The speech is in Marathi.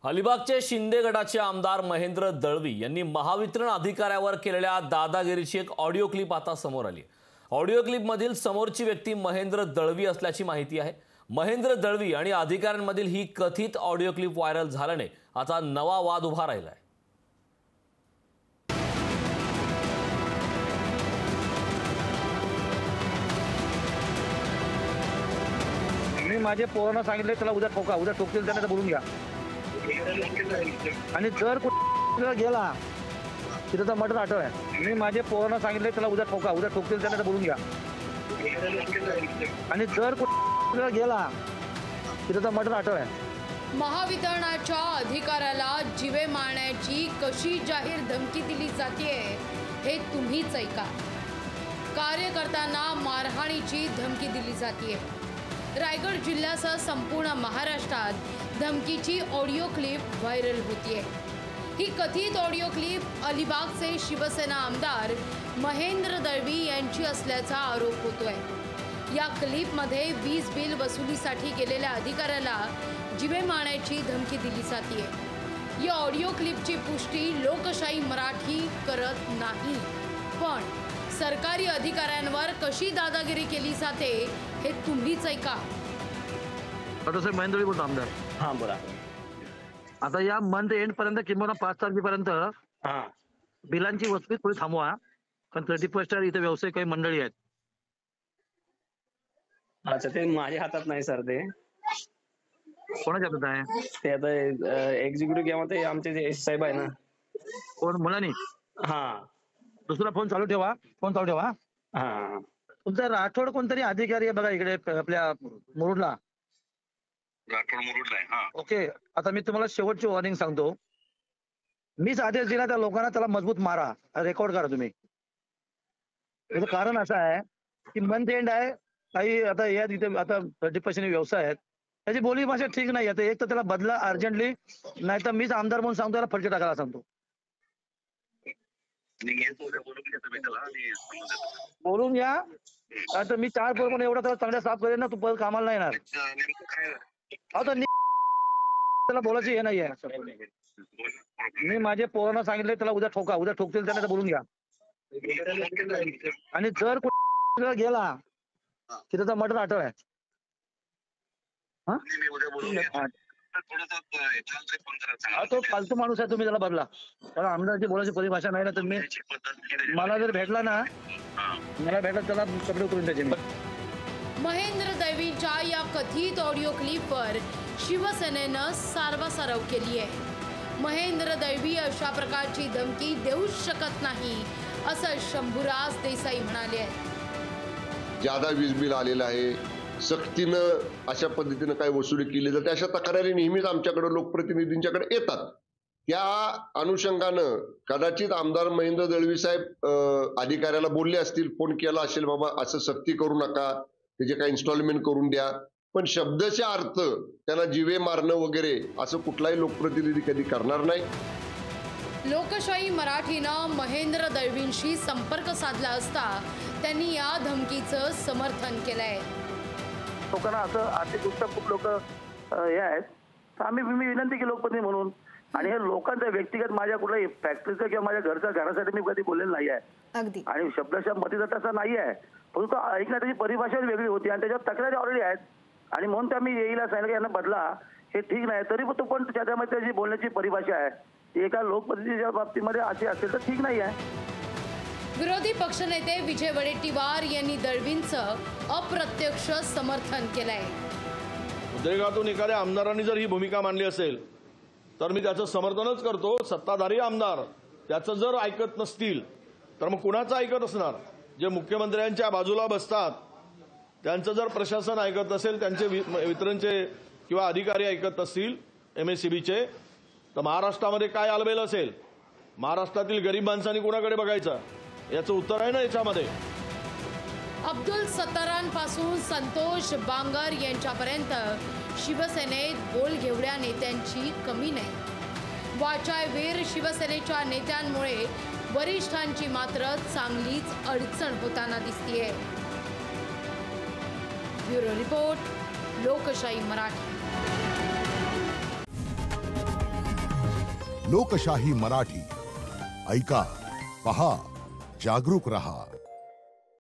अलिबागचे शिंदे गटाचे आमदार महेंद्र दळवी यांनी महावितरण अधिकाऱ्यावर केलेल्या दादागिरीची एक ऑडिओ क्लिप आता समोर आली। ऑडिओ क्लिपमधील समोरची व्यक्ती महेंद्र दळवी असल्याची माहिती आहे। महेंद्र दळवी आणि अधिकाऱ्यांमधील ही कथित ऑडिओ क्लिप व्हायरल झाल्याने आता नवा वाद उभा राहिलाय। मी माझे पोरांना सांगितले त्याला उद्या ठोकतील त्यांना बोलून घ्या। आणि जर कुठे गेला तिथं मर्डर आठव आहे। मी माझे पोरांना सांगितले त्याला उद्या ठोकतील त्यांना बोलून घ्या। आणि जर कुठे गेला तिथं मर्डर आठव आहे। महावितरणाच्या अधिकाऱ्याला जीवे मारण्याची कशी जाहीर धमकी दिली जाते हे तुम्हीच ऐका। कार्यकर्त्यांना मारहाणीची धमकी दिली जाते। रायगड जिल्ह्यासह संपूर्ण महाराष्ट्रात धमकीची ऑडिओ क्लिप व्हायरल होतीये। ही कथित ऑडिओ क्लिप अलिबागचे शिवसेना आमदार महेंद्र दळवी यांची असल्याचा आरोप होतोय। या क्लिपमध्ये वीज बिल वसुलीसाठी गेलेल्या अधिकाऱ्याला जीवे मारण्याची धमकी दिली जाते। या ऑडिओ क्लिपची पुष्टी लोकशाही मराठी करत नाही, पण सरकारी अधिकाऱ्यांवर कशी दादागिरी केली जाते हे तुम्हीच ऐका। साहेब महेंद्र दळवी बोलतो आमदार। हां बोला। आता या मंथ एंड पर्यंत किंवा 5 तारखेपर्यंत बिलांची वसुली थोडी थांबवा, कारण 31 इथे व्यावसायिक काही मंडळी आहेत। अच्छा, ते माझ्या हातात नाही सर। ते कोणाच्या हातात आहे? ते आता एक्झिक्युटिव्ह किंवा ते आमचे जे साहेब आहे ना। कोण मुलानी? हां दुसरा फोन चालू ठेवा। हां तुमचा राठोड कोणतरी अधिकारी आहे बघा इकडे आपल्या मुरुडला। राठोड मुरुडला आहे। हां ओके, आता मी तुम्हाला शेवटची वॉर्निंग सांगतो। मीच आदेश दिला त्या लोकांना त्याला मजबूत मारा, रेकॉर्ड करा तुम्ही। याचं कारण असं आहे की मंथ एंड आहे, काही आता या तिथे आता 30% व्यवसाय आहेत, त्याची बोली भाषा ठीक नाही आहे। एक तर त्याला बदला अर्जंटली, नाही तर मीच आमदार म्हणून सांगतो त्याला फटके टाकायला सांगतो। बोलून घ्या, आता मी 4 पोर एवढा त्याला चांगल्या साफ करेन ना, तू परत कामाला नाही येणार। आता त्याला बोलायची हे नाहीये। मी माझे पोरांना सांगितले त्याला उद्या ठोकतील त्यांना बोलून घ्या। आणि जर कुठे गेला तिथं मर्डर आठव आहे। तो फालतू माणूस आहे, तुम्ही त्याला बदला। त्याला आमदारची बोलायची परिभाषा नाही ना। तुम्ही मला जर भेटला ना, त्याला कपडे उतरून त्याचे। महेंद्र दळवींच्या या कथित ऑडिओ क्लिपवर शिवसेनेनं सारवासारव केली आहे। महेंद्र दळवी अशा प्रकारची धमकी देऊ शकत नाही असं शंभूराज देसाई म्हणाले आहेत। ज्यादा वीज बिल आलेलं आहे, सक्तीनं अशा पद्धतीनं काय वसुली केली जाते, अशा तक्रारी नेहमीच आमच्याकडे लोकप्रतिनिधींच्याकडे येतात। त्या अनुषंगानं कदाचित आमदार महेंद्र दळवी साहेब अधिकाऱ्याला बोलले असतील, फोन केला असेल, बाबा असं सक्ती करू नका, त्याचे काय इन्स्टॉलमेंट करून द्या, पण शब्दच्या अर्थ त्यांना जीवे मारणं वगैरे असं कुठलाही लोकप्रतिनिधी कधी करणार नाही। लोकशाही मराठीनं महेंद्र दळवींशी संपर्क साधला असता त्यांनी या धमकीचं समर्थन केलंय। लोकांना असं आर्थिकदृष्ट्या खूप लोक हे आहेत, तर आम्ही विनंती केली लोकप्रतिनिधी म्हणून। आणि हे लोकांचा व्यक्तिगत माझ्या कुठल्याही फॅक्टरीचं किंवा माझ्या घरासाठी मी कधी बोललेलं नाही आहे अगदी। आणि शब्दशः मतीचा तसा नाही आहे, परंतु ऐकण्यात त्याची परिभाषा वेगळी होती आणि त्याच्यावर तक्रारी ऑलरेडी आहेत। आणि म्हणून त्या मी येईला सांगितलं की यांना बदला, हे ठीक नाही। तरी पण त्याच्यामध्ये त्याची बोलण्याची परिभाषा आहे, एका लोकप्रतिनिधीच्या बाबतीमध्ये अशी असेल तर ठीक नाही आहे। विरोधी पक्षनेते विजय वडेट्टीवार यांनी दळवींचं अप्रत्यक्ष समर्थन केलंय। उद्रेकातून एखाद्या आमदारांनी जर ही भूमिका मांडली असेल तर मी त्याचं समर्थनच करतो। सत्ताधारी आमदार त्याचं जर ऐकत नसतील तर मग कुणाचं ऐकत असणार? जे मुख्यमंत्र्यांच्या बाजूला बसतात त्यांचं जर प्रशासन ऐकत असेल, त्यांचे वितरणचे किंवा अधिकारी ऐकत असतील MSEBचे, तर महाराष्ट्रामध्ये काय आलबेल असेल? महाराष्ट्रातील गरीब माणसांनी कुणाकडे बघायचं? याचं उत्तर आहे ना याच्यामध्ये। अब्दुल सत्तारांपासून संतोष बांगर यांच्यापर्यंत शिवसेनेत बोलघेवड्या नेत्यांची कमी नाही। वाचाळवीर शिवसेनेच्या नेत्यांमुळे वरिष्ठांची मात्र चांगलीच अडचण होताना दिसतीये। ब्युरो रिपोर्ट, लोकशाही मराठी। लोकशाही मराठी ऐका, पहा, जागरूक रहा.